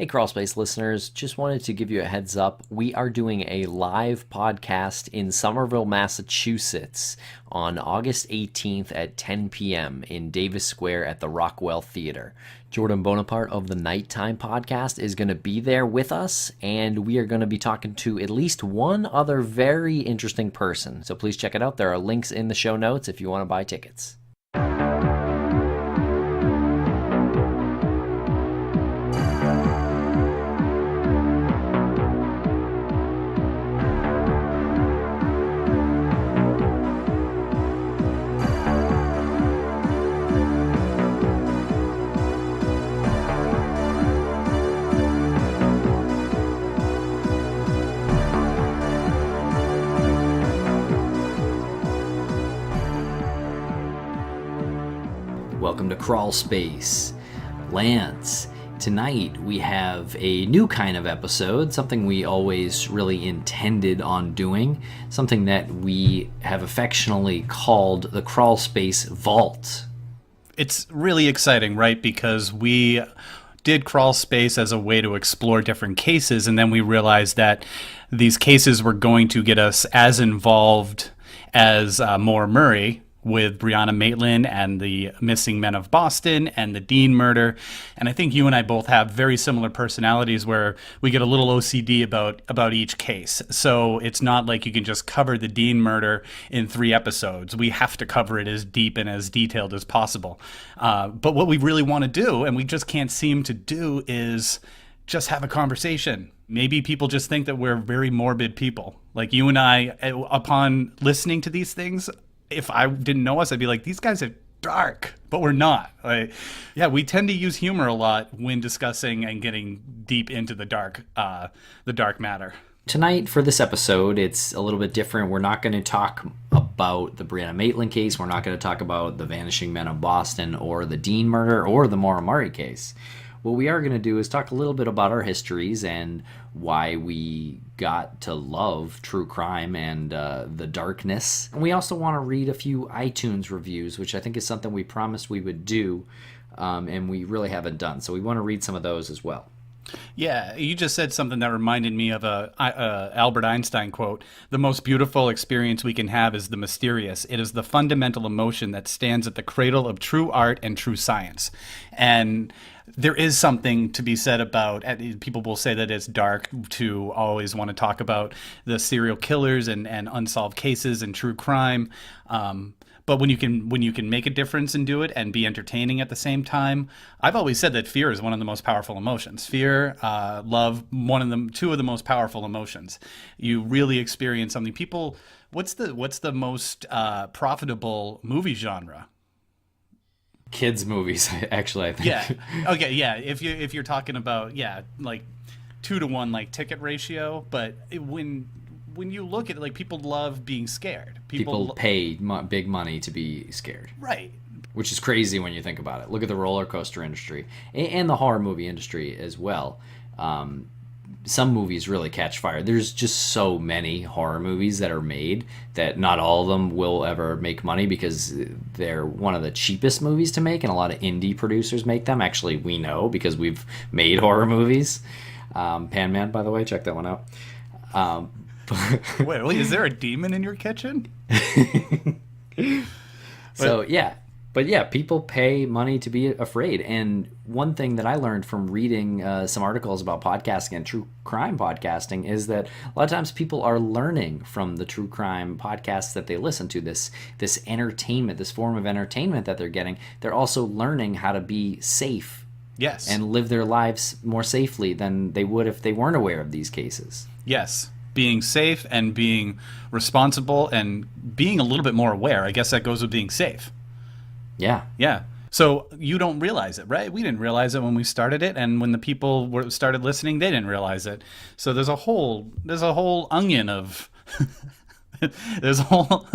Hey, Crawlspace listeners, just wanted to give you a heads up. We are doing a live podcast in Somerville, Massachusetts on August 18th at 10 p.m. in Davis Square at the Rockwell Theater. Jordan Bonaparte of the Nighttime Podcast is going to be there with us, and we are going to be talking to at least one other very interesting person. So please check it out. There are links in the show notes if you want to buy tickets. Welcome to Crawlspace. Lance, tonight we have a new kind of episode, something we always really intended on doing, something that we have affectionately called the Crawlspace Vault. It's really exciting, right? Because we did Crawlspace as a way to explore different cases, and then we realized that these cases were going to get us as involved as Maura Murray, with Brianna Maitland and the Missing Men of Boston and the Dean murder. And I think you and I both have very similar personalities where we get a little OCD about each case. So it's not like you can just cover the Dean murder in 3 episodes. We have to cover it as deep and as detailed as possible. But what we really want to do, and we just can't seem to do, is just have a conversation. Maybe people just think that we're very morbid people. Like you and I, upon listening to these things, if I didn't know us, I'd be like, these guys are dark, but we're not. We tend to use humor a lot when discussing and getting deep into the dark matter. Tonight, for this episode, it's a little bit different. We're not going to talk about the Brianna Maitland case. We're not going to talk about the Vanishing Men of Boston or the Dean murder or the Maura Murray case. What we are going to do is talk a little bit about our histories and why we got to love true crime and the darkness. And we also want to read a few iTunes reviews, which I think is something we promised we would do, and we really haven't done. So we want to read some of those as well. Yeah, you just said something that reminded me of a Albert Einstein quote. The most beautiful experience we can have is the mysterious. It is the fundamental emotion that stands at the cradle of true art and true science. And there is something to be said about, people will say that it's dark to always want to talk about the serial killers and unsolved cases and true crime. But when you can make a difference and do it and be entertaining at the same time, I've always said that fear is one of the most powerful emotions. Fear, love, two of the most powerful emotions. You really experience something. People, what's the most profitable movie genre? Kids movies, actually, I think. Yeah. Okay. Yeah. If you're talking about like 2-to-1 like ticket ratio, but when you look at it, like people love being scared. People pay big money to be scared. Right. Which is crazy when you think about it. Look at the roller coaster industry and the horror movie industry as well. Some movies really catch fire. There's just so many horror movies that are made that not all of them will ever make money because they're one of the cheapest movies to make, and a lot of indie producers make them. Actually, we know because we've made horror movies. Pan Man, by the way, check that one out. Wait, is there a demon in your kitchen? So, yeah. But yeah, people pay money to be afraid. And one thing that I learned from reading some articles about podcasting and true crime podcasting is that a lot of times people are learning from the true crime podcasts that they listen to, this entertainment, this form of entertainment that they're getting. They're also learning how to be safe. Yes. And live their lives more safely than they would if they weren't aware of these cases. Yes. Being safe and being responsible and being a little bit more aware. I guess that goes with being safe. Yeah. Yeah. So you don't realize it, right? We didn't realize it when we started it, and when the people started listening, they didn't realize it. So there's a whole onion of there's whole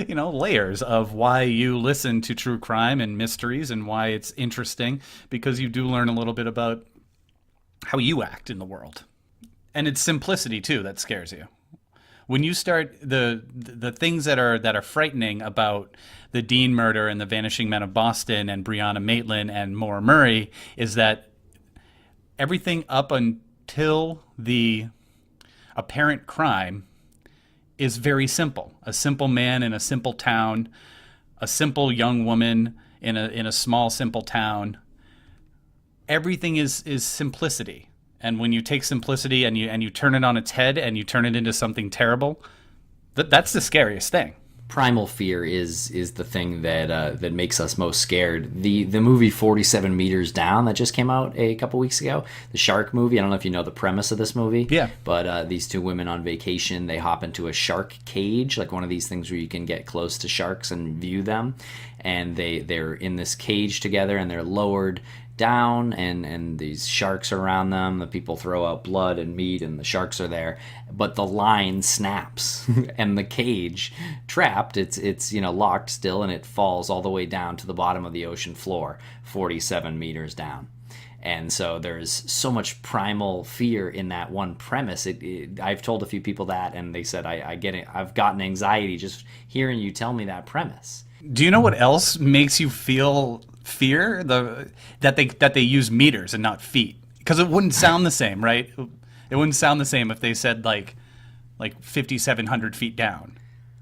layers of why you listen to true crime and mysteries and why it's interesting, because you do learn a little bit about how you act in the world. And it's simplicity too that scares you. When you start the things that are frightening about the Dean murder and the Vanishing Men of Boston and Brianna Maitland and Maura Murray is that everything up until the apparent crime is very simple. A simple man in a simple town, a simple young woman in a small simple town. Everything is simplicity. And when you take simplicity and you turn it on its head and you turn it into something terrible, that's the scariest thing. Primal fear is the thing that makes us most scared. The movie 47 Meters Down that just came out a couple weeks ago, the shark movie. I don't know if you know the premise of this movie. Yeah. But these two women on vacation, they hop into a shark cage, like one of these things where you can get close to sharks and view them. And they're in this cage together, and they're lowered down, and these sharks are around them. The people throw out blood and meat, and the sharks are there, but the line snaps and the cage, trapped, it's locked still, and it falls all the way down to the bottom of the ocean floor, 47 meters down. And so there's so much primal fear in that one premise. I've told a few people that, and they said I get it. I've gotten anxiety just hearing you tell me that premise. Do you know what else makes you feel fear? That they use meters and not feet, because it wouldn't sound the same, right? It wouldn't sound the same if they said like 5,700 feet down,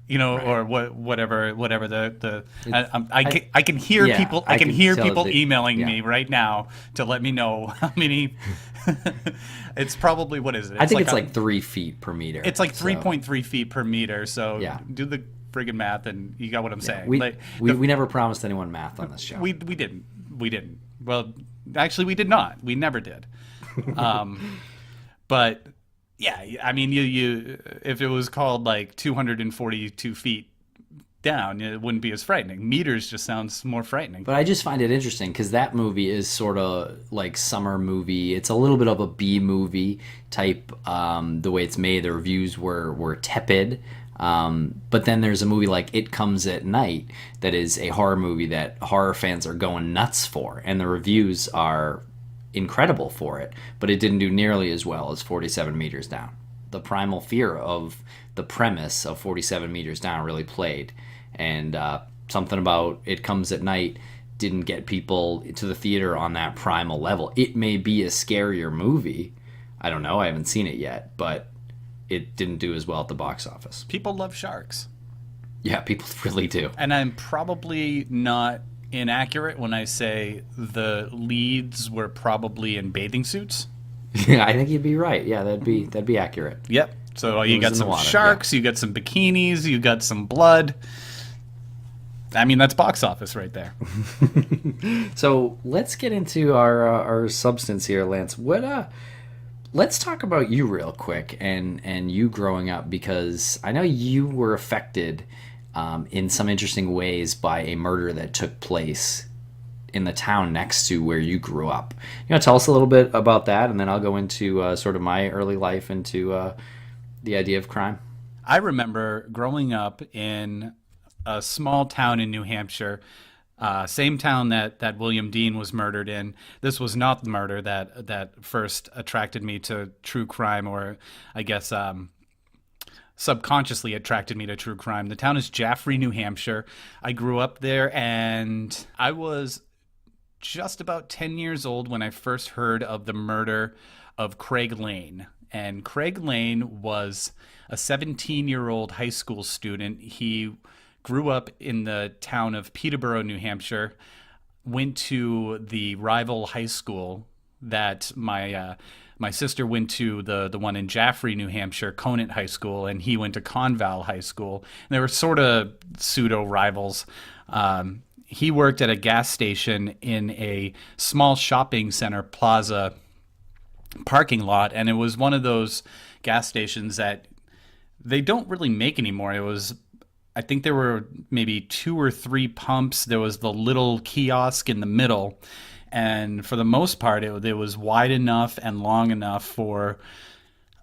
right. Or whatever I can hear people. I can hear people emailing me right now to let me know how many. It's probably, what is it? I think it's like 3 feet per meter. It's like 3.3 feet per meter. So yeah. Do the friggin' math, and you got what I'm saying. We never promised anyone math on this show. We didn't. Well, actually, we did not. We never did. But yeah, I mean, you if it was called like 242 feet down, it wouldn't be as frightening. Meters just sounds more frightening. But I just find it interesting because that movie is sort of like summer movie. It's a little bit of a B movie type. The way it's made, the reviews were tepid. But then there's a movie like It Comes at Night that is a horror movie that horror fans are going nuts for, and the reviews are incredible for it, but it didn't do nearly as well as 47 Meters Down. The primal fear of the premise of 47 Meters Down really played, and something about It Comes at Night didn't get people to the theater on that primal level. It may be a scarier movie. I don't know. I haven't seen it yet, but it didn't do as well at the box office. People love sharks. Yeah, people really do. And I'm probably not inaccurate when I say the leads were probably in bathing suits. Yeah, I think you'd be right. Yeah, that'd be accurate. Yep. So you got some sharks, yeah. You got some bikinis, you got some blood. I mean, that's box office right there. So let's get into our substance here, Lance. Let's talk about you real quick and you growing up, because I know you were affected in some interesting ways by a murder that took place in the town next to where you grew up. Tell us a little bit about that, and then I'll go into sort of my early life into the idea of crime. I remember growing up in a small town in New Hampshire. Same town that William Dean was murdered in. This was not the murder that first attracted me to true crime, or I guess subconsciously attracted me to true crime. The town is Jaffrey, New Hampshire. I grew up there, and I was just about 10 years old when I first heard of the murder of Craig Lane. And Craig Lane was a 17-year-old high school student. He grew up in the town of Peterborough, New Hampshire, went to the rival high school that my sister went to, the one in Jaffrey, New Hampshire, Conant High School, and he went to Conval High School. And they were sort of pseudo-rivals. He worked at a gas station in a small shopping center plaza parking lot, and it was one of those gas stations that they don't really make anymore. I think there were maybe 2 or 3 pumps. There was the little kiosk in the middle. And for the most part, it was wide enough and long enough for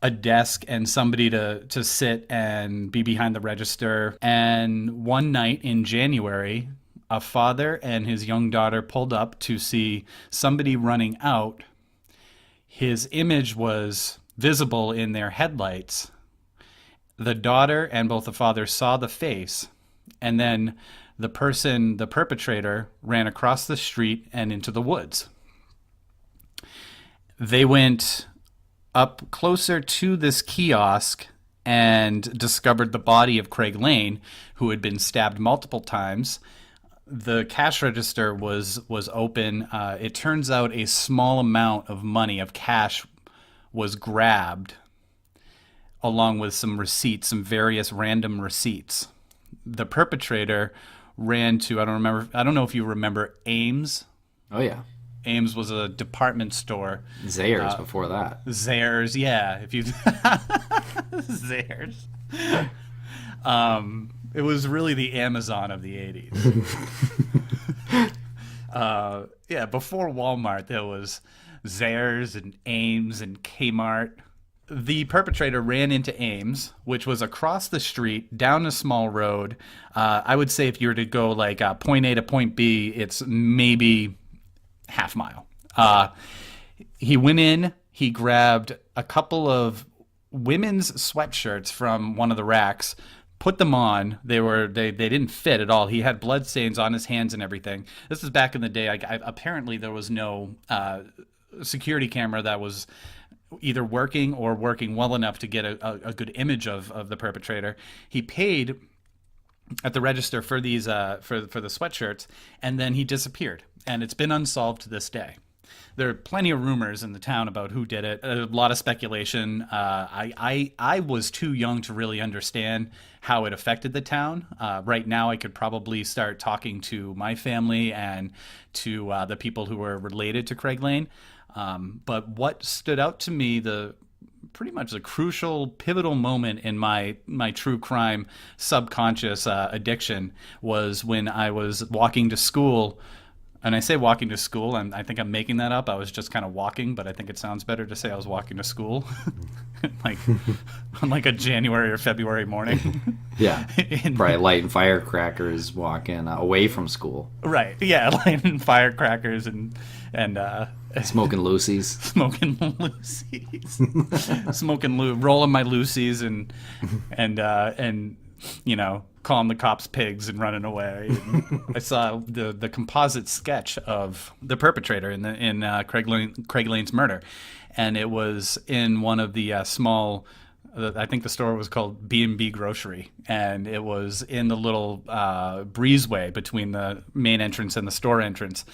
a desk and somebody to sit and be behind the register. And one night in January, a father and his young daughter pulled up to see somebody running out. His image was visible in their headlights. The daughter and both the father saw the face, and then the perpetrator, ran across the street and into the woods. They went up closer to this kiosk and discovered the body of Craig Lane, who had been stabbed multiple times. The cash register was open. It turns out a small amount of money, of cash, was grabbed, along with some receipts, some various random receipts. The perpetrator ran to, I don't know if you remember Ames. Oh yeah. Ames was a department store. Zayres before that. Zayres, yeah. If you Zayres. It was really the Amazon of the 80s. Yeah, before Walmart, there was Zayres and Ames and Kmart. The perpetrator ran into Ames, which was across the street, down a small road. I would say if you were to go like point A to point B, it's maybe half mile. He went in, he grabbed a couple of women's sweatshirts from one of the racks, put them on. They didn't fit at all. He had blood stains on his hands and everything. This is back in the day. Apparently there was no security camera that was either working or working well enough to get a good image of the perpetrator. He paid at the register for these for the sweatshirts, and then he disappeared. And it's been unsolved to this day. There are plenty of rumors in the town about who did it. A lot of speculation. I was too young to really understand how it affected the town. Right now, I could probably start talking to my family and to the people who were related to Craig Lane. But what stood out to me, pretty much the crucial, pivotal moment in my true crime subconscious addiction, was when I was walking to school. And I say walking to school, and I think I'm making that up. I was just kind of walking, but I think it sounds better to say I was walking to school, like on like a January or February morning. Yeah, probably lighting firecrackers, walking away from school. Right. Yeah, lighting firecrackers and smoking Lucy's, smoking rolling my Lucy's and calling the cops pigs and running away. And I saw the composite sketch of the perpetrator in Craig Lane's murder, and it was in one of the small. I think the store was called B&B Grocery, and it was in the little breezeway between the main entrance and the store entrance.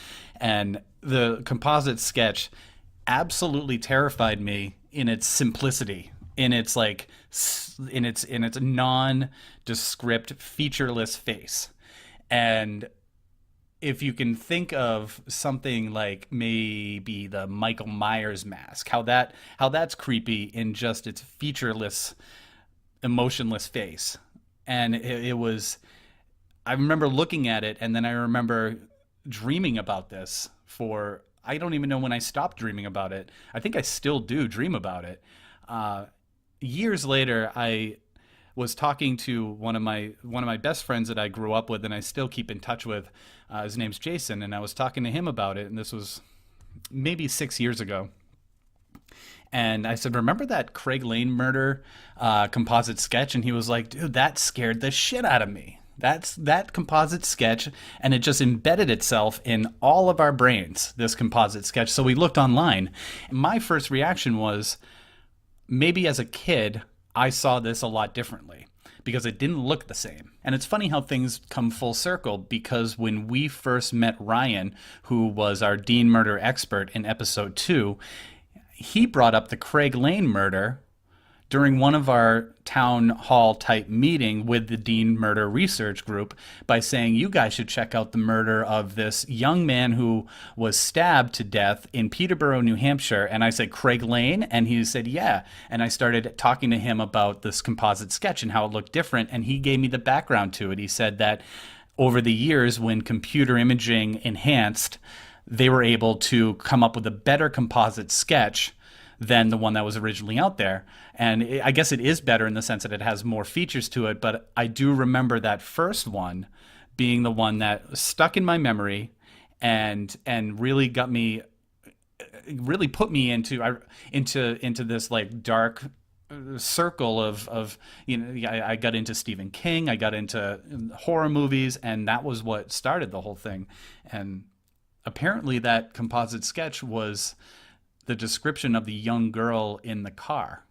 And the composite sketch absolutely terrified me in its simplicity, in its nondescript, featureless face. And if you can think of something like maybe the Michael Myers mask, how that's creepy in just its featureless, emotionless face. And it was, I remember looking at it, and then I remember dreaming about this for, I don't even know when I stopped dreaming about it. I think I still do dream about it. Years later, I was talking to one of my best friends that I grew up with, and I still keep in touch with. His name's Jason, and I was talking to him about it, and this was maybe 6 years ago. And I said, "Remember that Craig Lane murder composite sketch?" And he was like, "Dude, that scared the shit out of me. That composite sketch, and it just embedded itself in all of our brains, this composite sketch." So we looked online. My first reaction was, maybe as a kid, I saw this a lot differently because it didn't look the same. And it's funny how things come full circle, because when we first met Ryan, who was our Dean murder expert in episode 2, he brought up the Craig Lane murder during one of our town hall type meeting with the Dean Murder Research Group by saying, "You guys should check out the murder of this young man who was stabbed to death in Peterborough, New Hampshire." And I said, "Craig Lane?" And he said, "Yeah." And I started talking to him about this composite sketch and how it looked different. And he gave me the background to it. He said that over the years, when computer imaging enhanced, they were able to come up with a better composite sketch than the one that was originally out there. And I guess it is better in the sense that it has more features to it, but I do remember that first one being the one that stuck in my memory and really got me, really put me into this like dark circle of I got into Stephen King, I got into horror movies, and that was what started the whole thing. And apparently that composite sketch was the description of the young girl in the car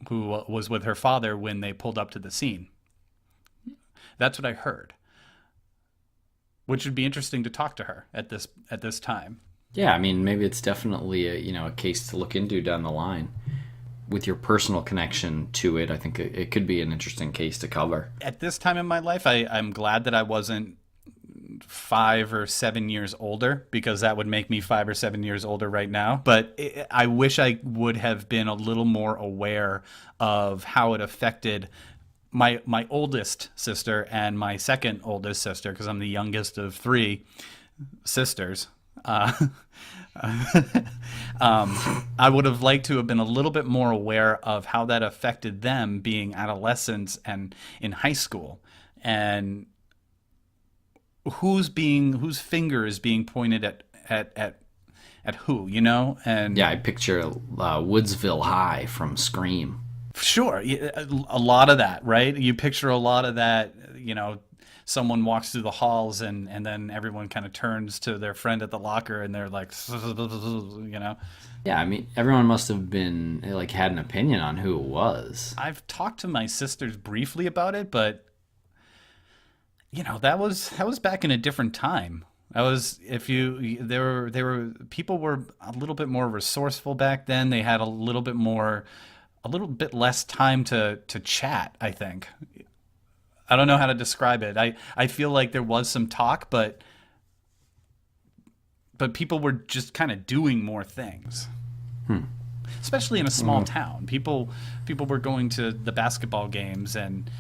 who was with her father when they pulled up to the scene. That's what I heard, which would be interesting to talk to her at this time. Yeah, I mean, maybe it's definitely a case to look into down the line. With your personal connection to it, I think it could be an interesting case to cover. At this time in my life, I'm glad that I wasn't 5 or 7 years older, because that would make me 5 or 7 years older right now. But I wish I would have been a little more aware of how it affected my oldest sister and my second oldest sister, because I'm the youngest of 3 sisters. I would have liked to have been a little bit more aware of how that affected them being adolescents and in high school, and whose finger is being pointed at who, and yeah, I picture Woodsville High from Scream. Sure, a lot of that, right? You picture a lot of that, someone walks through the halls and then everyone kind of turns to their friend at the locker and they're like, Yeah, I mean, everyone must have been had an opinion on who it was. I've talked to my sisters briefly about it, but that was back in a different time. People were a little bit more resourceful back then. They had a little bit less time to chat, I think. I don't know how to describe it. I feel like there was some talk, but people were just kind of doing more things. Especially in a small town. People were going to the basketball games and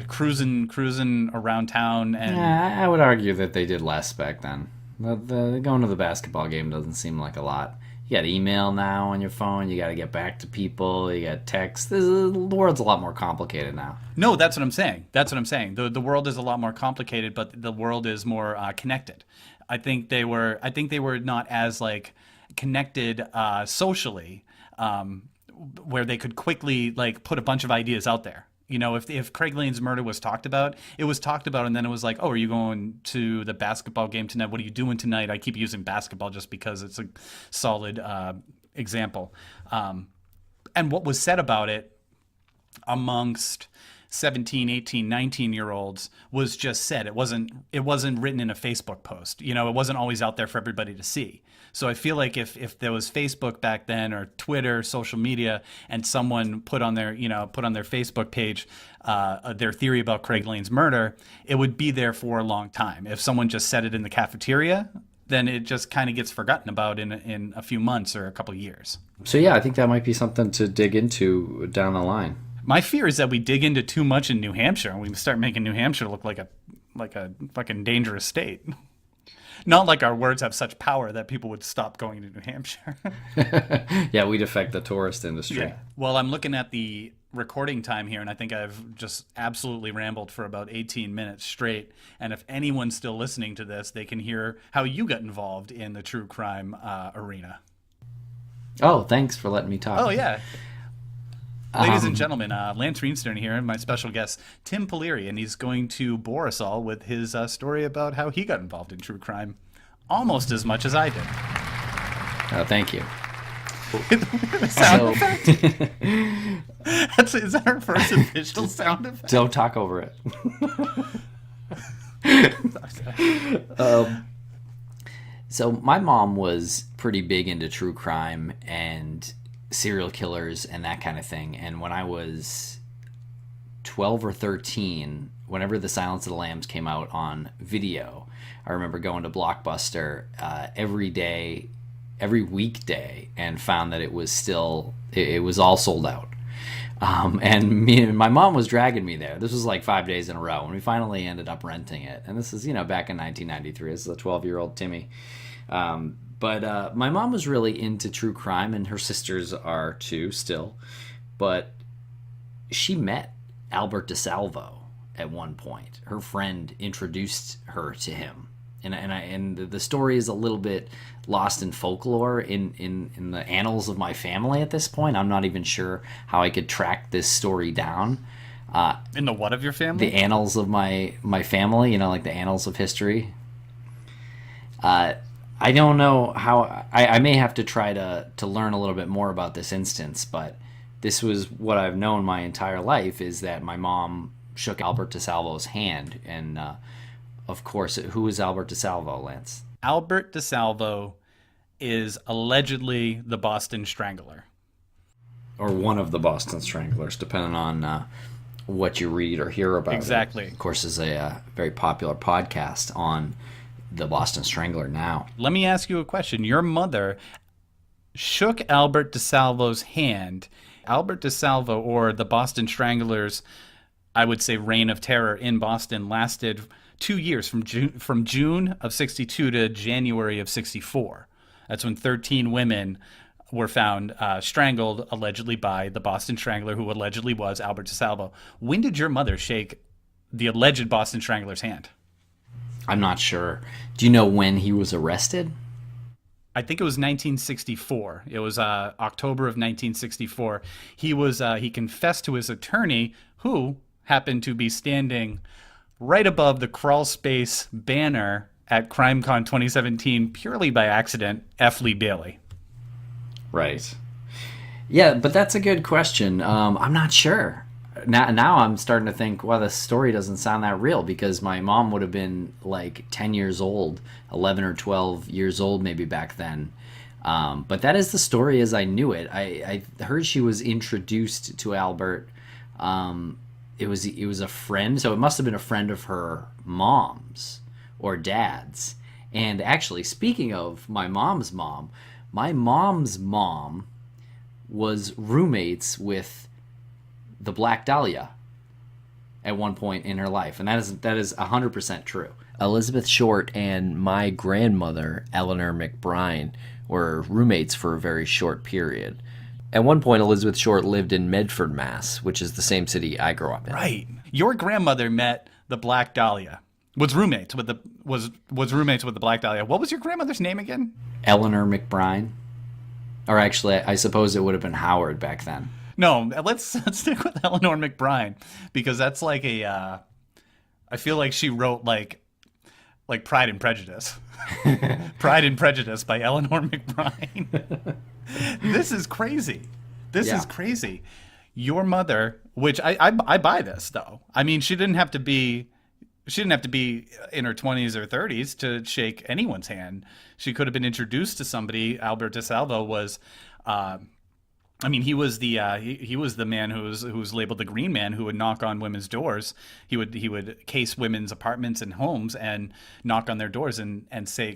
cruising around town. And yeah, I would argue that they did less back then. The going to the basketball game doesn't seem like a lot. You got email now on your phone. You got to get back to people. You got text. The world's a lot more complicated now. No, that's what I'm saying. The world is a lot more complicated, but the world is more connected. I think they were not as connected socially, where they could quickly put a bunch of ideas out there. If Craig Lane's murder was talked about, it was talked about, and then it was like, oh, are you going to the basketball game tonight? What are you doing tonight? I keep using basketball just because it's a solid example. And what was said about it amongst 17, 18, 19-year-olds was just said. It wasn't written in a Facebook post. It wasn't always out there for everybody to see. So I feel like if there was Facebook back then, or Twitter, social media, and someone put on their Facebook page their theory about Craig Lane's murder, it would be there for a long time. If someone just said it in the cafeteria, then it just kind of gets forgotten about in a few months or a couple of years. So yeah, I think that might be something to dig into down the line. My fear is that we dig into too much in New Hampshire and we start making New Hampshire look like a fucking dangerous state. Not like our words have such power that people would stop going to New Hampshire. Yeah, we'd affect the tourist industry. Yeah. Well, I'm looking at the recording time here, and I think I've just absolutely rambled for about 18 minutes straight. And if anyone's still listening to this, they can hear how you got involved in the true crime arena. Oh, thanks for letting me talk. Oh, yeah. Ladies and gentlemen, Lance Reenstierna here, and my special guest, Tim Pilleri, and he's going to bore us all with his story about how he got involved in true crime almost as much as I did. Oh, thank you. Sound effect? Is that our first official sound effect? Don't talk over it. So my mom was pretty big into true crime and serial killers and that kind of thing. And when I was 12 or 13, whenever The Silence of the Lambs came out on video, I remember going to Blockbuster every weekday, and found that it was all sold out. And my mom was dragging me there. This was like 5 days in a row, and we finally ended up renting it. And this is, back in 1993. This is a 12-year-old Timmy. But my mom was really into true crime, and her sisters are too still. But she met Albert DeSalvo at one point. Her friend introduced her to him. And the story is a little bit lost in folklore in the annals of my family at this point. I'm not even sure how I could track this story down. In the what of your family? The annals of my family, like the annals of history. I don't know how. I may have to try to learn a little bit more about this instance, but this was what I've known my entire life is that my mom shook Albert DeSalvo's hand. And of course, who is Albert DeSalvo, Lance? Albert DeSalvo is allegedly the Boston Strangler. Or one of the Boston Stranglers, depending on what you read or hear about. Exactly. Of course, is a very popular podcast on the Boston Strangler now. Let me ask you a question. Your mother shook Albert DeSalvo's hand. Albert DeSalvo, or the Boston Stranglers, I would say reign of terror in Boston, lasted 2 years, from June of 62 to January of 64. That's when 13 women were found strangled, allegedly by the Boston Strangler, who allegedly was Albert DeSalvo. When did your mother shake the alleged Boston Strangler's hand? I'm not sure. Do you know when he was arrested? I think it was 1964. It was October of 1964. He confessed to his attorney, who happened to be standing right above the Crawlspace banner at CrimeCon 2017 purely by accident, F. Lee Bailey. Right. Yeah, but that's a good question. I'm not sure. Now I'm starting to think, well, the story doesn't sound that real, because my mom would have been like 10 years old, 11 or 12 years old maybe back then. But that is the story as I knew it. I heard she was introduced to Albert. It was a friend, so it must have been a friend of her mom's or dad's. And actually, speaking of my mom's mom was roommates with the Black Dahlia at one point in her life, and that is 100% true. Elizabeth Short and my grandmother, Eleanor McBride, were roommates for a very short period. At one point, Elizabeth Short lived in Medford, Mass., which is the same city I grew up in. Right. Your grandmother met the Black Dahlia. Was roommates with the Black Dahlia. What was your grandmother's name again? Eleanor McBride. Or actually, I suppose it would have been Howard back then. No, let's stick with Eleanor McBride, because that's like I feel like she wrote like Pride and Prejudice. Pride and Prejudice by Eleanor McBride. This is crazy. This is crazy. Your mother, which I buy this though. I mean, she didn't have to be in her 20s or 30s to shake anyone's hand. She could have been introduced to somebody. Albert DeSalvo was he was the man who was labeled the Green Man, who would knock on women's doors. He would case women's apartments and homes and knock on their doors and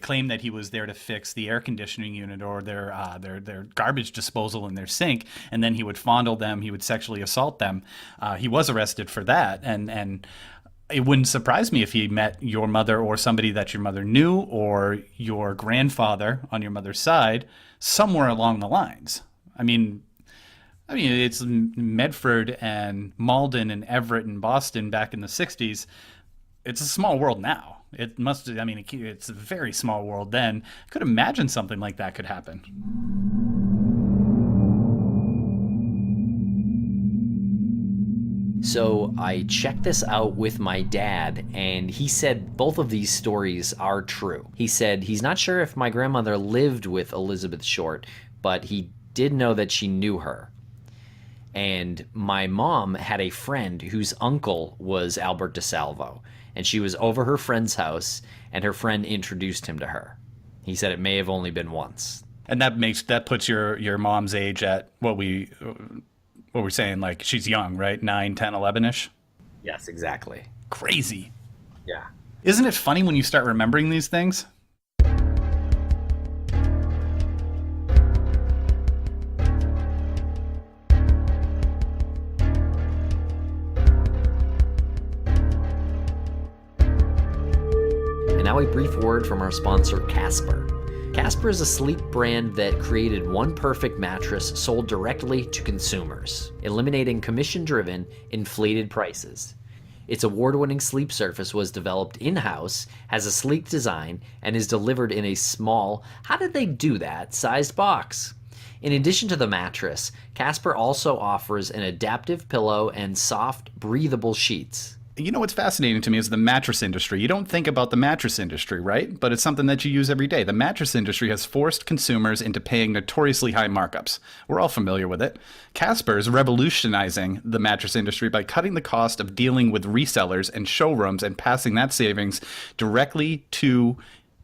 claim that he was there to fix the air conditioning unit or their garbage disposal in their sink, and then he would fondle them. He would sexually assault them. He was arrested for that, and it wouldn't surprise me if he met your mother or somebody that your mother knew, or your grandfather on your mother's side, somewhere along the lines. I mean, it's Medford and Malden and Everett and Boston back in the 60s. It's a small world now. It's a very small world then. I could imagine something like that could happen. So I checked this out with my dad, and he said both of these stories are true. He said he's not sure if my grandmother lived with Elizabeth Short, but he did know that she knew her. And my mom had a friend whose uncle was Albert DeSalvo, and she was over her friend's house, and her friend introduced him to her. He said it may have only been once. And that puts your mom's age at what we're saying, like she's young, right? 9, 10, 11-ish? Yes, exactly. Crazy. Yeah. Isn't it funny when you start remembering these things? And now a brief word from our sponsor, Casper. Casper is a sleep brand that created one perfect mattress sold directly to consumers, eliminating commission-driven, inflated prices. Its award-winning sleep surface was developed in-house, has a sleek design, and is delivered in a small, how did they do that, sized box. In addition to the mattress, Casper also offers an adaptive pillow and soft, breathable sheets. You know what's fascinating to me is the mattress industry. You don't think about the mattress industry, right? But it's something that you use every day. The mattress industry has forced consumers into paying notoriously high markups. We're all familiar with it. Casper is revolutionizing the mattress industry by cutting the cost of dealing with resellers and showrooms and passing that savings directly to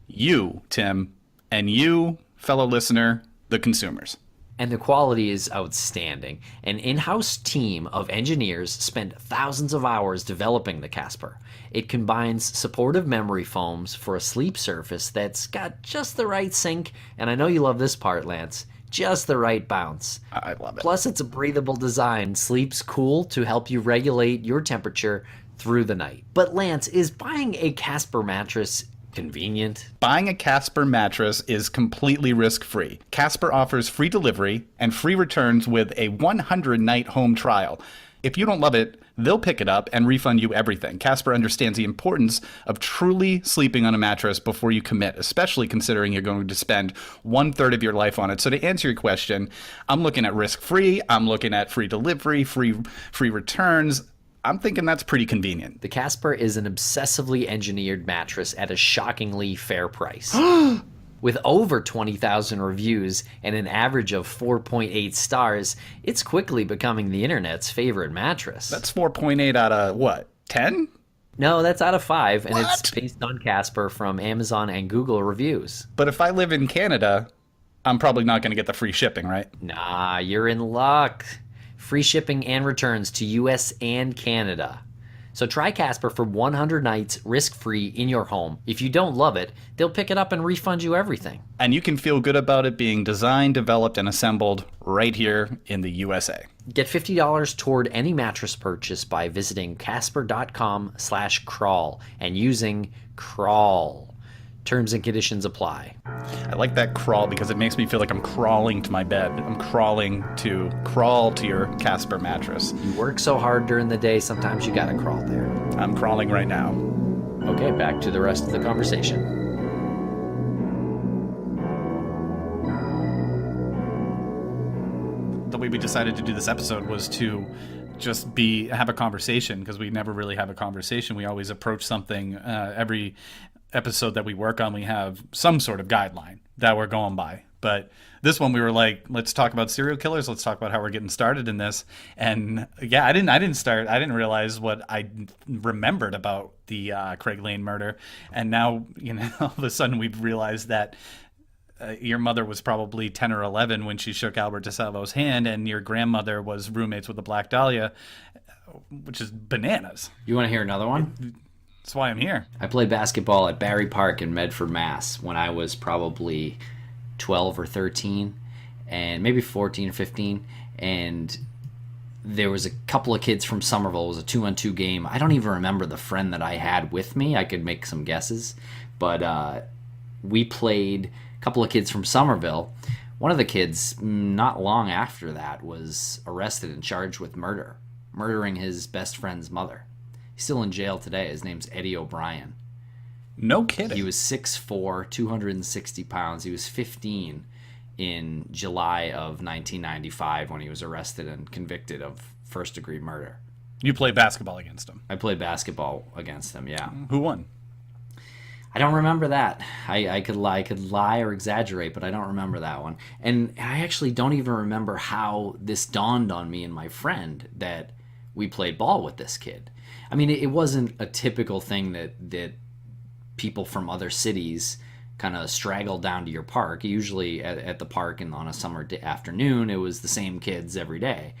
you, Tim, and you, fellow listener, the consumers. And the quality is outstanding. An in-house team of engineers spent thousands of hours developing the Casper. It combines supportive memory foams for a sleep surface that's got just the right sink, and I know you love this part, Lance, just the right bounce. I love it. Plus, it's a breathable design, sleeps cool to help you regulate your temperature through the night. But Lance, is buying a Casper mattress convenient? Buying a Casper mattress is completely risk-free. Casper offers free delivery and free returns with a 100-night home trial. If you don't love it, they'll pick it up and refund you everything. Casper understands the importance of truly sleeping on a mattress before you commit, especially considering you're going to spend 1/3 of your life on it. So to answer your question, I'm looking at risk-free, I'm looking at free delivery, free returns. I'm thinking that's pretty convenient. The Casper is an obsessively engineered mattress at a shockingly fair price. With over 20,000 reviews and an average of 4.8 stars, it's quickly becoming the internet's favorite mattress. That's 4.8 out of what, 10? No, that's out of 5, and What? it's based on Casper from Amazon and Google reviews. But if I live in Canada, I'm probably not going to get the free shipping, right? Nah, you're in luck. Free shipping and returns to US and Canada. So try Casper for 100 nights risk-free in your home. If you don't love it, they'll pick it up and refund you everything. And you can feel good about it being designed, developed, and assembled right here in the USA. Get $50 toward any mattress purchase by visiting casper.com/crawl and using crawl. Terms and conditions apply. I like that crawl because it makes me feel like I'm crawling to my bed. I'm crawling to crawl to your Casper mattress. You work so hard during the day, sometimes you gotta crawl there. I'm crawling right now. Okay, back to the rest of the conversation. The way we decided to do this episode was to just have a conversation, because we never really have a conversation. We always approach something every episode that we work on. We have some sort of guideline that we're going by, but this one we were like, let's talk about serial killers, let's talk about how we're getting started in this. And yeah, I didn't realize what I remembered about the Craig Lane murder, and now, you know, all of a sudden we've realized that your mother was probably 10 or 11 when she shook Albert DeSalvo's hand, and your grandmother was roommates with the Black Dahlia, which is bananas. You want to hear another one? That's why I'm here. I played basketball at Barry Park in Medford, Mass. when I was probably 12 or 13, and maybe 14 or 15, and there was a couple of kids from Somerville. It was a 2-on-2 game. I don't even remember the friend that I had with me. I could make some guesses, but we played a couple of kids from Somerville. One of the kids, not long after that, was arrested and charged with murdering his best friend's mother. He's still in jail today. His name's Eddie O'Brien. No kidding. He was 6'4", 260 pounds. He was 15 in July of 1995 when he was arrested and convicted of first-degree murder. You played basketball against him. I played basketball against him, yeah. Who won? I don't remember that. I could lie or exaggerate, but I don't remember that one. And I actually don't even remember how this dawned on me and my friend that we played ball with this kid. I mean, it wasn't a typical thing that people from other cities kind of straggled down to your park. Usually at the park and on a summer afternoon, it was the same kids every day.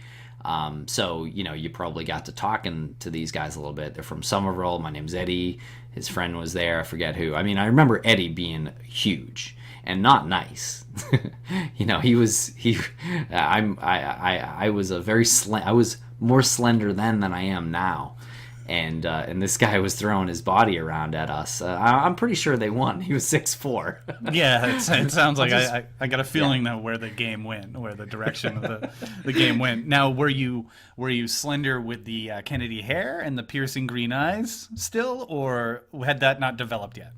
So, you know, you probably got to talking to these guys a little bit. They're from Somerville. My name's Eddie. His friend was there. I forget who. I mean, I remember Eddie being huge and not nice. You know, I was I was more slender then than I am now. And this guy was throwing his body around at us. I'm pretty sure they won. He was 6'4". Yeah, it sounds like I got a feeling that where the game went, where the direction of the game went. Now, were you slender with the Kennedy hair and the piercing green eyes still, or had that not developed yet?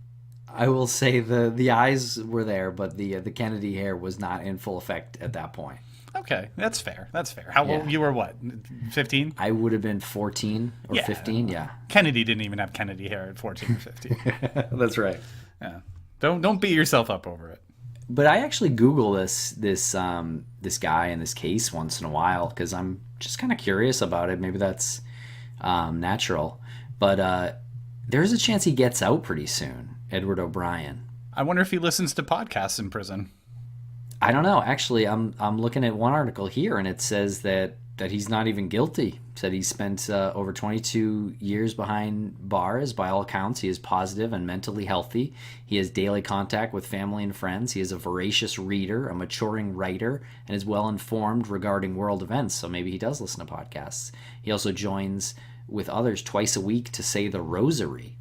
I will say the eyes were there, but the Kennedy hair was not in full effect at that point. Okay, that's fair. That's fair. How Yeah. old you were? What, 15? I would have been 14 or Yeah. 15. Yeah, Kennedy didn't even have Kennedy hair at 14 or 15. that's right. Yeah. Don't beat yourself up over it. But I actually Google this guy and this case once in a while because I'm just kind of curious about it. Maybe that's natural, but there's a chance he gets out pretty soon. Edward O'Brien. I wonder if he listens to podcasts in prison. I don't know. Actually, I'm looking at one article here, and it says that he's not even guilty. Said he spent over 22 years behind bars. By all accounts, he is positive and mentally healthy. He has daily contact with family and friends. He is a voracious reader, a maturing writer, and is well informed regarding world events. So maybe he does listen to podcasts. He also joins with others twice a week to say the rosary.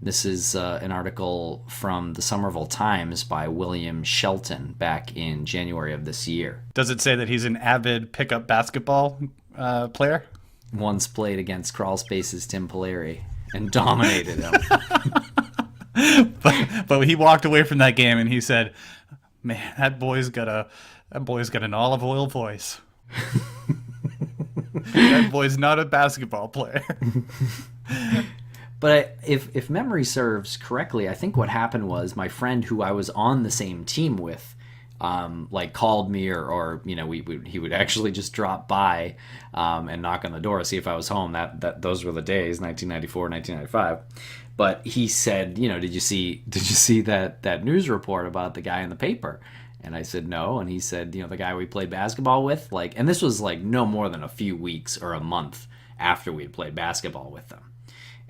This is an article from the Somerville Times by William Shelton back in January of this year. Does it say that he's an avid pickup basketball player? Once played against Crawlspace's Tim Pilleri and dominated him. But he walked away from that game and he said, "Man, that boy's got an olive oil voice. That boy's not a basketball player." But if memory serves correctly, I think what happened was my friend who I was on the same team with, like called me or you know he would actually just drop by and knock on the door, see if I was home. That those were the days, 1994, 1995. But he said, you know, did you see that news report about the guy in the paper? And I said no, and he said, you know, the guy we played basketball with, like, and this was like no more than a few weeks or a month after we had played basketball with them.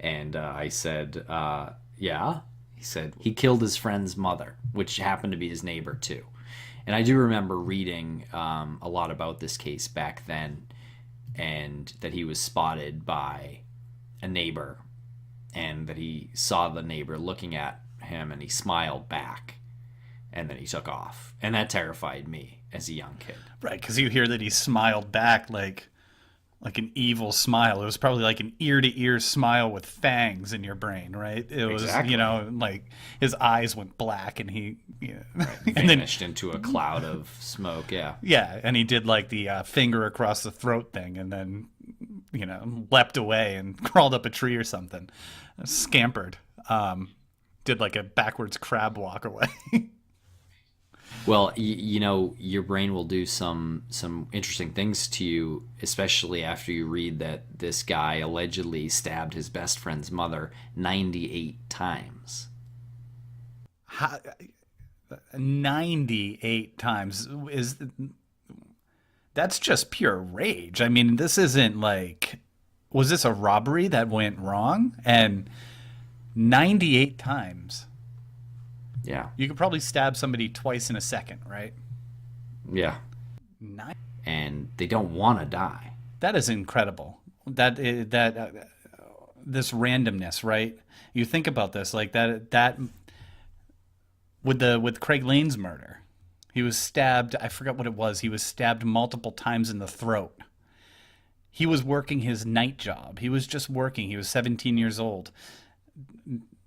And I said, yeah. He said he killed his friend's mother, which happened to be his neighbor too. And I do remember reading a lot about this case back then, and that he was spotted by a neighbor, and that he saw the neighbor looking at him, and he smiled back, and then he took off. And that terrified me as a young kid. Right, because you hear that he smiled back like an evil smile. It was probably like an ear-to-ear smile with fangs in your brain, right? It was, Exactly. you know, like his eyes went black and he, you know, and then, Vanished into a cloud of smoke, yeah. yeah, and he did like the finger across the throat thing and then, you know, leapt away and crawled up a tree or something, scampered, did like a backwards crab walk away. Well, you know, your brain will do some interesting things to you, especially after you read that this guy allegedly stabbed his best friend's mother 98 times. 98 times that's just pure rage. I mean, this isn't like, was this a robbery that went wrong? And 98 times. Yeah. You could probably stab somebody twice in a second, right? Yeah. Nine. And they don't want to die. That is incredible. This randomness, right? You think about this, like that with Craig Lane's murder. He was stabbed, I forgot what it was. He was stabbed multiple times in the throat. He was working his night job. He was just working. He was 17 years old.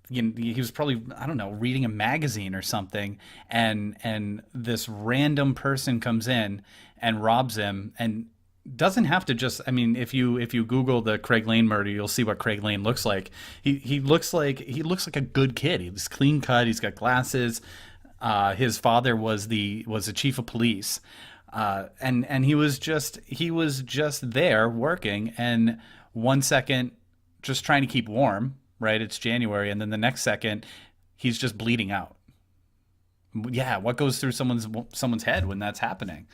He was probably, I don't know, reading a magazine or something, and this random person comes in and robs him, and doesn't have to just, I mean, if you Google the Craig Lane murder, you'll see what Craig Lane looks like. He looks like a good kid. He's clean cut. He's got glasses. His father was the chief of police, and he was just there working, and 1 second just trying to keep warm. Right, it's January, and then the next second, he's just bleeding out. Yeah, what goes through someone's head when that's happening?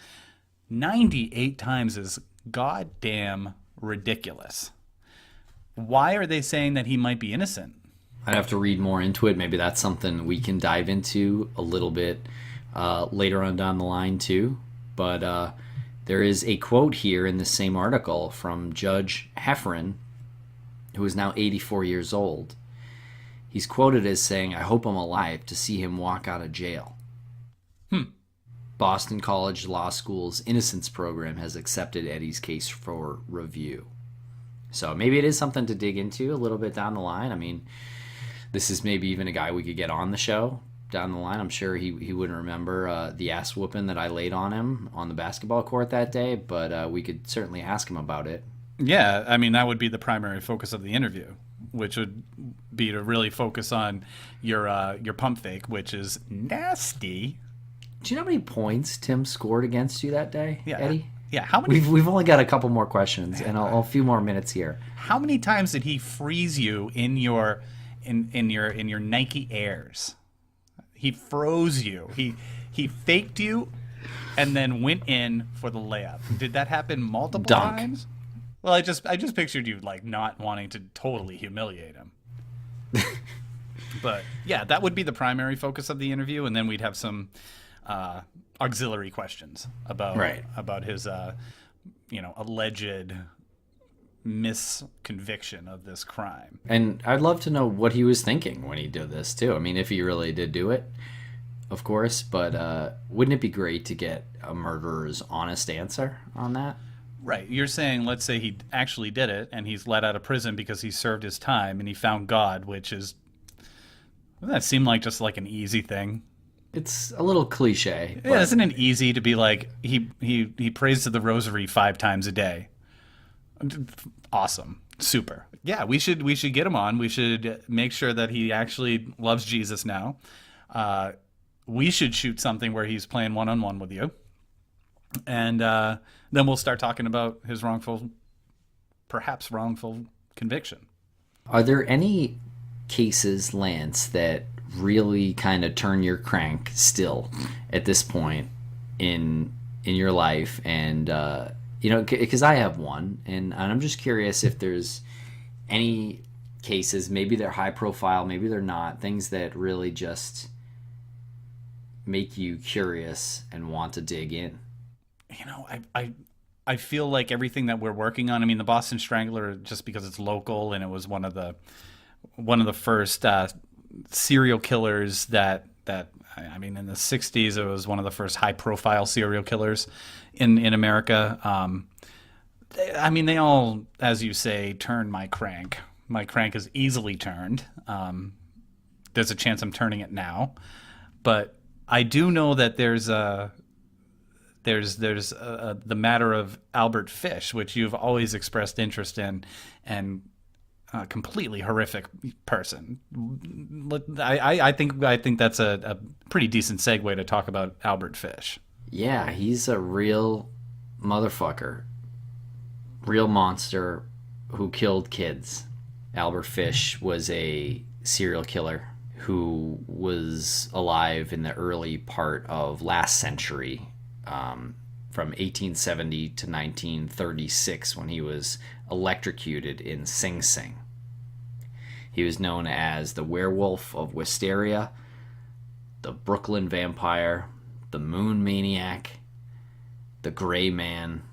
98 times is goddamn ridiculous. Why are they saying that he might be innocent? I'd have to read more into it. Maybe that's something we can dive into a little bit later on down the line too. But there is a quote here in the same article from Judge Hefferon, who is now 84 years old. He's quoted as saying, "I hope I'm alive to see him walk out of jail." Boston College Law School's Innocence Program has accepted Eddie's case for review. So maybe it is something to dig into a little bit down the line. I mean, this is maybe even a guy we could get on the show down the line, I'm sure he wouldn't remember the ass whooping that I laid on him on the basketball court that day, but we could certainly ask him about it. Yeah, I mean, that would be the primary focus of the interview, which would be to really focus on your pump fake, which is nasty. Do you know how many points Tim scored against you that day, Yeah, Eddie? Yeah, how many? We've only got a couple more questions and a few more minutes here. How many times did he freeze you in your Nike Airs? He froze you. He faked you, and then went in for the layup. Did that happen multiple times? Well, I just pictured you like not wanting to totally humiliate him. But yeah, that would be the primary focus of the interview, and then we'd have some auxiliary questions about his alleged misconviction of this crime. And I'd love to know what he was thinking when he did this too. I mean, if he really did do it, of course, but wouldn't it be great to get a murderer's honest answer on that? Right. You're saying, let's say he actually did it and he's let out of prison because he served his time and he found God, which is, doesn't that seem like just like an easy thing? It's a little cliche. Yeah, isn't it easy to be like, he prays to the rosary 5 times a day? Awesome. Super. Yeah, we should get him on. We should make sure that he actually loves Jesus now. We should shoot something where he's playing one-on-one with you. And then we'll start talking about his perhaps wrongful conviction. Are there any cases, Lance, that really kind of turn your crank still at this point in your life? And because I have one, and I'm just curious if there's any cases, maybe they're high profile, maybe they're not, things that really just make you curious and want to dig in. I feel like everything that we're working on, I mean, the Boston Strangler, just because it's local and it was one of the first serial killers that I mean, in the 60s, it was one of the first high-profile serial killers in America. I mean, they all, as you say, turn my crank. My crank is easily turned. There's a chance I'm turning it now. But I do know that there's the matter of Albert Fish, which you've always expressed interest in, and a completely horrific person. I think that's a pretty decent segue to talk about Albert Fish. Yeah, he's a real motherfucker, real monster who killed kids. Albert Fish was a serial killer who was alive in the early part of last century, from 1870 to 1936, when he was electrocuted in Sing Sing. He was known as the Werewolf of Wisteria, the Brooklyn Vampire, the Moon Maniac, the Gray Man,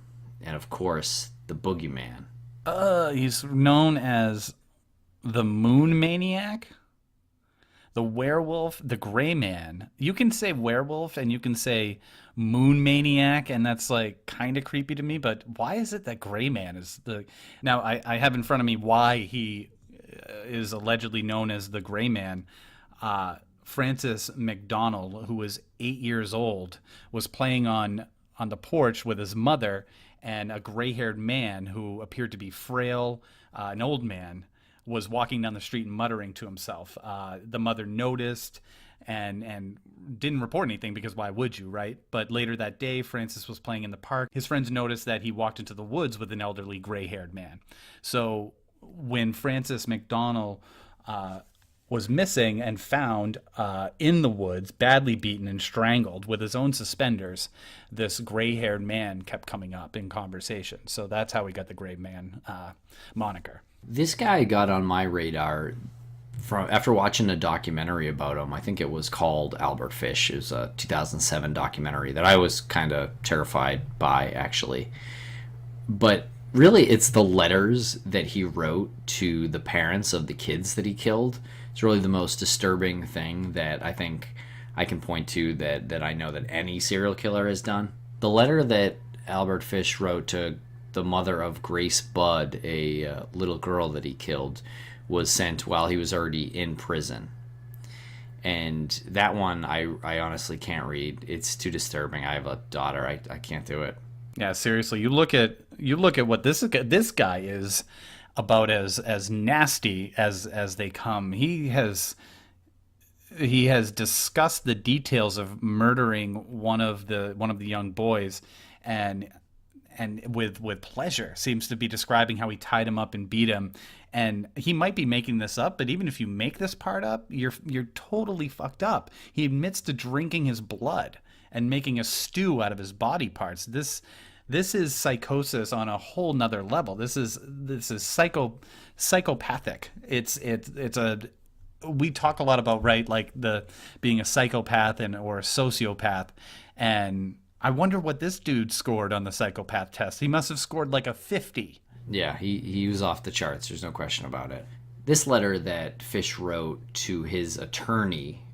and of course, the Boogeyman. He's known as the Moon Maniac, the Werewolf, the Gray Man. You can say werewolf and you can say Moon Maniac, and that's like kind of creepy to me, but why is it that Gray Man is the... Now, I have in front of me why he is allegedly known as the Gray Man. Francis McDonald, who was 8 years old, was playing on the porch with his mother, and a gray-haired man who appeared to be frail, an old man, was walking down the street and muttering to himself. The mother noticed and didn't report anything, because why would you, right? But later that day, Francis was playing in the park. His friends noticed that he walked into the woods with an elderly gray-haired man. So when Francis McDonald was missing and found in the woods, badly beaten and strangled with his own suspenders, this gray-haired man kept coming up in conversation. So that's how we got the Gray Man moniker. This guy got on my radar after watching a documentary about him. I think it was called Albert Fish. It was a 2007 documentary that I was kind of terrified by, actually. But really, it's the letters that he wrote to the parents of the kids that he killed. It's really the most disturbing thing that I think I can point to that I know that any serial killer has done. The letter that Albert Fish wrote to the mother of Grace Budd, a little girl that he killed, was sent while he was already in prison. And that one I honestly can't read. It's too disturbing. I have a daughter. I can't do it. Yeah, seriously. You look at what this guy is about as nasty as they come. He has discussed the details of murdering one of the young boys, and with pleasure seems to be describing how he tied him up and beat him. And he might be making this up, but even if you make this part up, you're totally fucked up. He admits to drinking his blood and making a stew out of his body parts. This is psychosis on a whole nother level. This is psychopathic. We talk a lot about, right, like the being a psychopath or a sociopath, and I wonder what this dude scored on the psychopath test. He must have scored like a 50. Yeah, he was off the charts. There's no question about it. This letter that Fish wrote to his attorney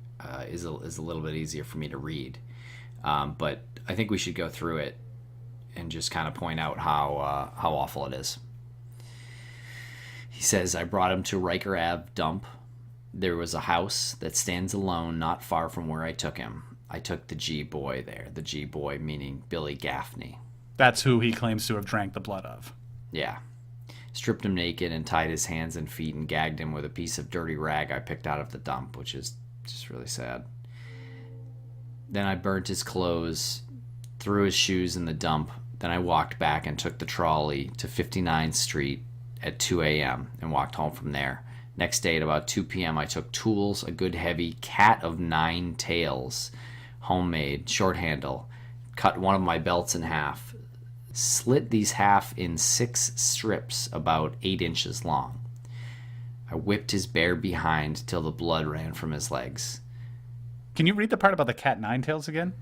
is a little bit easier for me to read, but I think we should go through it and just kind of point out how awful it is. He says, I brought him to Riker Ave dump. There was a house that stands alone not far from where I took him. I took the G-boy there. The G-boy meaning Billy Gaffney. That's who he claims to have drank the blood of. Yeah. Stripped him naked and tied his hands and feet and gagged him with a piece of dirty rag I picked out of the dump, which is just really sad. Then I burnt his clothes, threw his shoes in the dump. Then I walked back and took the trolley to 59th Street at 2 a.m. and walked home from there. Next day at about 2 p.m. I took tools, a good heavy cat of 9 tails, homemade, short handle, cut one of my belts in half, slit these half in 6 strips about 8 inches long. I whipped his bare behind till the blood ran from his legs. Can you read the part about the cat 9 tails again?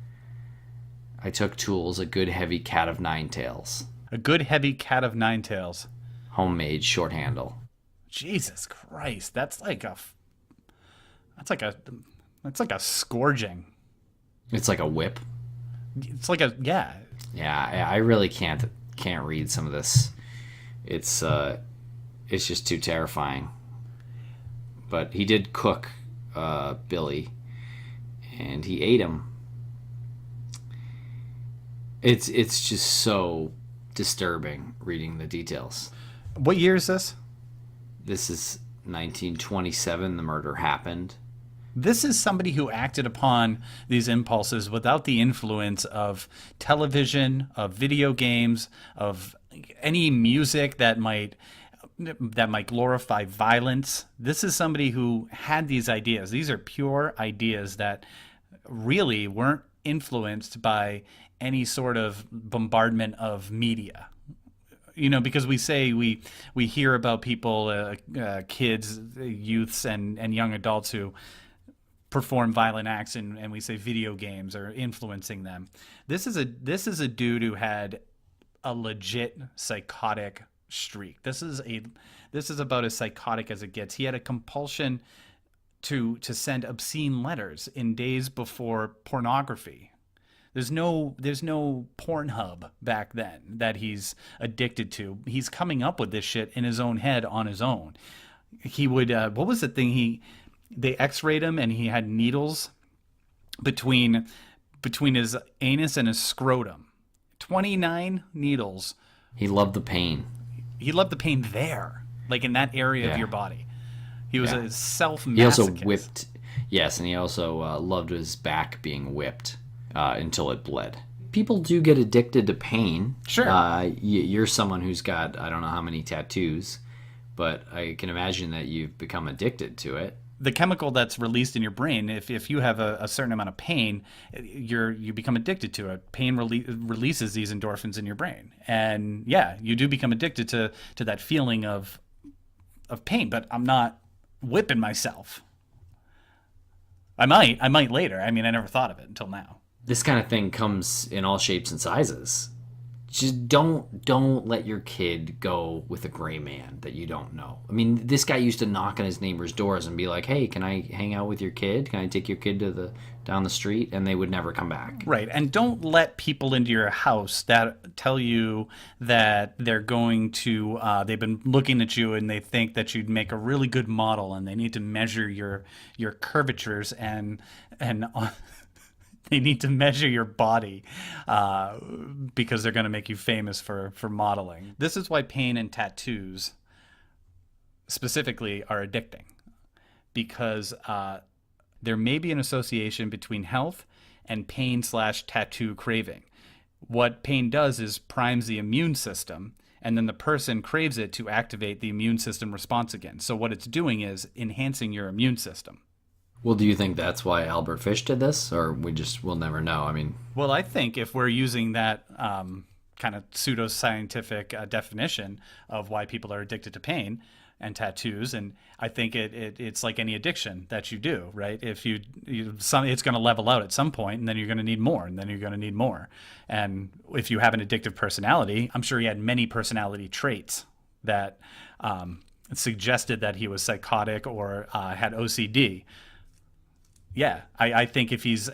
I took tools, a good heavy cat of 9 tails. A good heavy cat of 9 tails. Homemade, short handle. Jesus Christ, that's like a scourging. It's like a whip. It's like a yeah. Yeah, I really can't read some of this. It's just too terrifying. But he did cook Billy, and he ate him. It's just so disturbing reading the details. What year is this? This is 1927. The murder happened. This is somebody who acted upon these impulses without the influence of television, of video games, of any music that might glorify violence. This is somebody who had these ideas. These are pure ideas that really weren't influenced by any sort of bombardment of media. You know, because we hear about people, kids, youths, and young adults who perform violent acts, and we say video games are influencing them. This is a dude who had a legit psychotic streak. This is about as psychotic as it gets. He had a compulsion to send obscene letters in days before pornography. There's no Pornhub back then that he's addicted to. He's coming up with this shit in his own head on his own. He would what was the thing they x-rayed him, and he had needles between his anus and his scrotum. 29 needles. He loved the pain. He loved the pain there, like in that area of your body. He was a self-masochist. He also whipped. Yes, and he also loved his back being whipped until it bled. People do get addicted to pain. Sure. You're someone who's got, I don't know how many tattoos, but I can imagine that you've become addicted to it. The chemical that's released in your brain, if you have a certain amount of pain, you become addicted to it. Pain releases these endorphins in your brain, and yeah, you do become addicted to that feeling of pain. But I'm not whipping myself. I might later. I mean, I never thought of it until now. This kind of thing comes in all shapes and sizes. just don't let your kid go with a gray man that you don't know. I mean, this guy used to knock on his neighbor's doors and be like, "Hey, can I hang out with your kid? Can I take your kid to the down the street?" And they would never come back. Right. And don't let people into your house that tell you that they're going to, they've been looking at you and they think that you'd make a really good model and they need to measure your curvatures and they need to measure your body because they're going to make you famous for modeling. This is why pain and tattoos specifically are addicting, because there may be an association between health and pain/tattoo craving. What pain does is primes the immune system, and then the person craves it to activate the immune system response again. So what it's doing is enhancing your immune system. Well, do you think that's why Albert Fish did this, or we'll never know? I mean, well, I think if we're using that kind of pseudoscientific definition of why people are addicted to pain and tattoos, and I think it's like any addiction that you do, right? If it's going to level out at some point, and then you're going to need more, and then you're going to need more. And if you have an addictive personality, I'm sure he had many personality traits that suggested that he was psychotic or had OCD. Yeah, I think if he's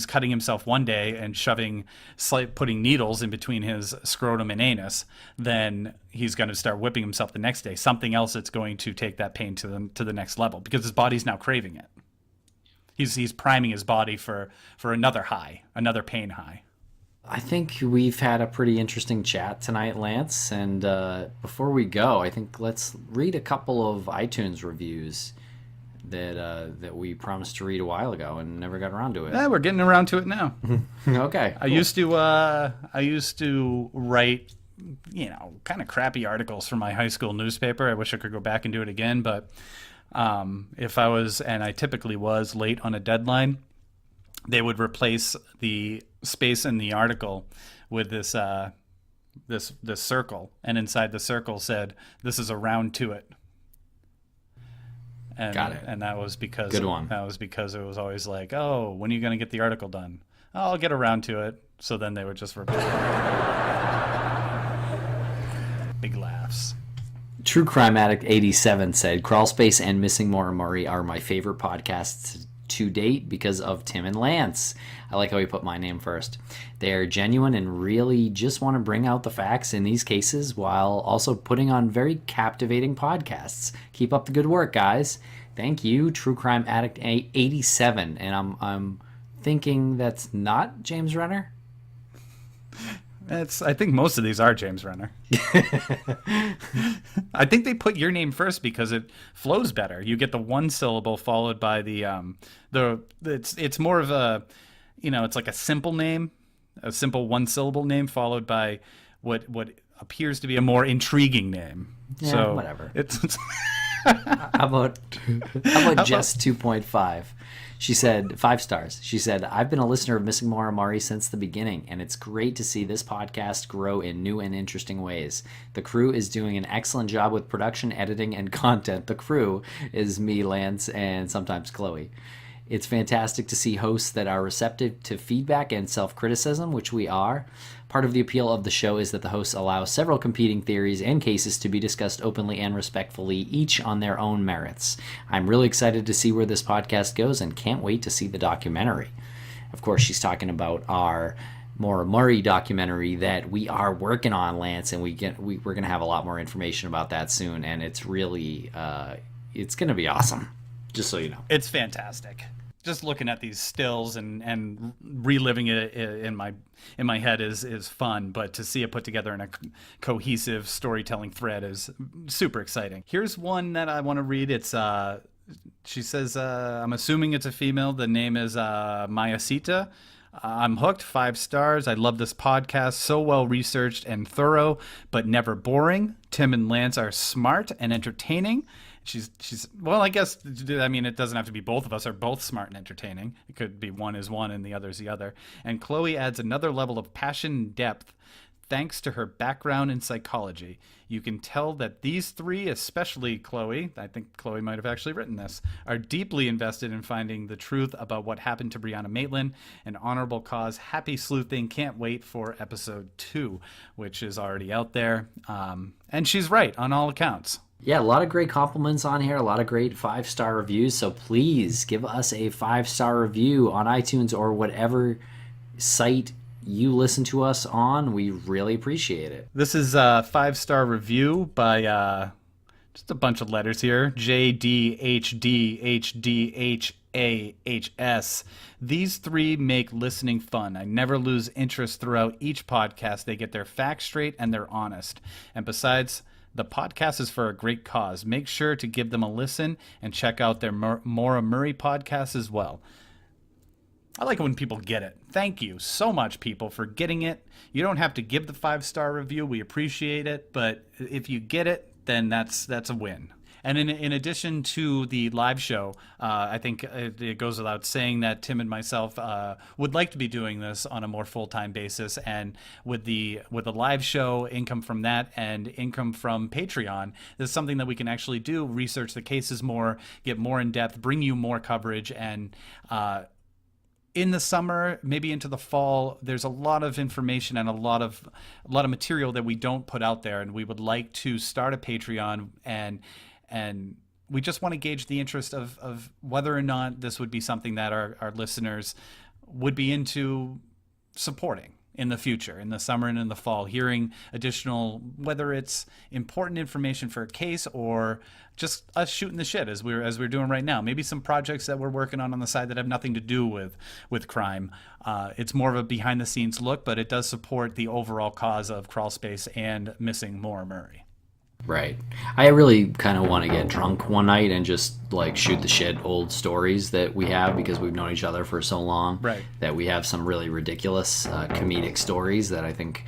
cutting himself one day and putting needles in between his scrotum and anus, then he's going to start whipping himself the next day. Something else that's going to take that pain to the next level because his body's now craving it. He's priming his body for another high, another pain high. I think we've had a pretty interesting chat tonight, Lance. And before we go, I think let's read a couple of iTunes reviews that we promised to read a while ago and never got around to it. Yeah, we're getting around to it now. Okay. Cool. I used to write, kind of crappy articles for my high school newspaper. I wish I could go back and do it again, but if I was, and I typically was, late on a deadline, they would replace the space in the article with this circle, and inside the circle said, "This is a round to it." And, got it. And that was because Good one. That was because it was always like, "Oh, when are you going to get the article done?" "Oh, I'll get around to it." So then they would just repeat. Big laughs. True Crime Addict 87 said, "Crawlspace and Missing Maura Murray are my favorite podcasts to date because of Tim and Lance." I like how he put my name first. They are genuine and really just want to bring out the facts in these cases while also putting on very captivating podcasts. Keep up the good work, guys. Thank you, True Crime Addict 87. And I'm thinking that's not James Renner. I think most of these are James Renner. I think they put your name first because it flows better. You get the one syllable followed by it's more of a, it's like a simple name, a simple one syllable name followed by what appears to be a more intriguing name. Yeah, so whatever. It's How about Jess 2.5? She said, 5 stars. She said, "I've been a listener of Missing Maura Murray since the beginning, and it's great to see this podcast grow in new and interesting ways. The crew is doing an excellent job with production, editing, and content." The crew is me, Lance, and sometimes Chloe. "It's fantastic to see hosts that are receptive to feedback and self-criticism, which we are. Part of the appeal of the show is that the hosts allow several competing theories and cases to be discussed openly and respectfully, each on their own merits. I'm really excited to see where this podcast goes and can't wait to see the documentary." Of course, she's talking about our Maura Murray documentary that we are working on, Lance, and we're going to have a lot more information about that soon, and it's really it's going to be awesome, just so you know. It's fantastic. Just looking at these stills and reliving it in my head is fun, but to see it put together in a cohesive storytelling thread is super exciting. Here's one that I want to read. It's she says, I'm assuming it's a female. The name is Mayasita. "I'm hooked, 5 stars. I love this podcast. So well researched and thorough, but never boring. Tim and Lance are smart and entertaining." She's well, I guess, it doesn't have to be both of us are both smart and entertaining. It could be one is one and the other's the other. "And Chloe adds another level of passion and depth thanks to her background in psychology. You can tell that these three, especially Chloe, I think Chloe might have actually written this, are deeply invested in finding the truth about what happened to Brianna Maitland. An honorable cause. Happy sleuthing. Can't wait for episode 2, which is already out there. And she's right on all accounts. Yeah, a lot of great compliments on here, a lot of great 5-star reviews. So please give us a 5-star review on iTunes or whatever site you listen to us on. We really appreciate it. This is a 5-star review by just a bunch of letters here. JDHDHDHAHS. These three make listening fun. I never lose interest throughout each podcast. They get their facts straight and they're honest. And besides, the podcast is for a great cause. Make sure to give them a listen and check out their Maura Murray podcast as well. I like it when people get it. Thank you so much, people, for getting it. You don't have to give the 5-star review. We appreciate it. But if you get it, then that's a win. And in addition to the live show, I think it goes without saying that Tim and myself would like to be doing this on a more full-time basis. And with the live show, income from that and income from Patreon, this is something that we can actually do, research the cases more, get more in-depth, bring you more coverage, and in the summer, maybe into the fall, there's a lot of information and a lot of material that we don't put out there, and we would like to start a Patreon, and we just want to gauge the interest of whether or not this would be something that our listeners would be into supporting in the future, in the summer and in the fall, hearing additional, whether it's important information for a case or just us shooting the shit as we're doing right now. Maybe some projects that we're working on the side that have nothing to do with crime. It's more of a behind the scenes look, but it does support the overall cause of Crawlspace and Missing Maura Murray. Right. I really kind of want to get drunk one night and just like shoot the shit old stories that we have because we've known each other for so long. Right. That we have some really ridiculous comedic stories that I think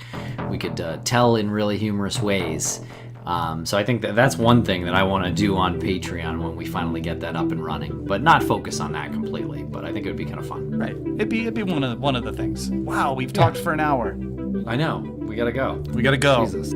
we could tell in really humorous ways. So I think that's one thing that I want to do on Patreon when we finally get that up and running, but not focus on that completely. But I think it would be kind of fun. Right. It'd be one of the things. Wow, we've talked for an hour. I know. We gotta go. We gotta go. Jesus.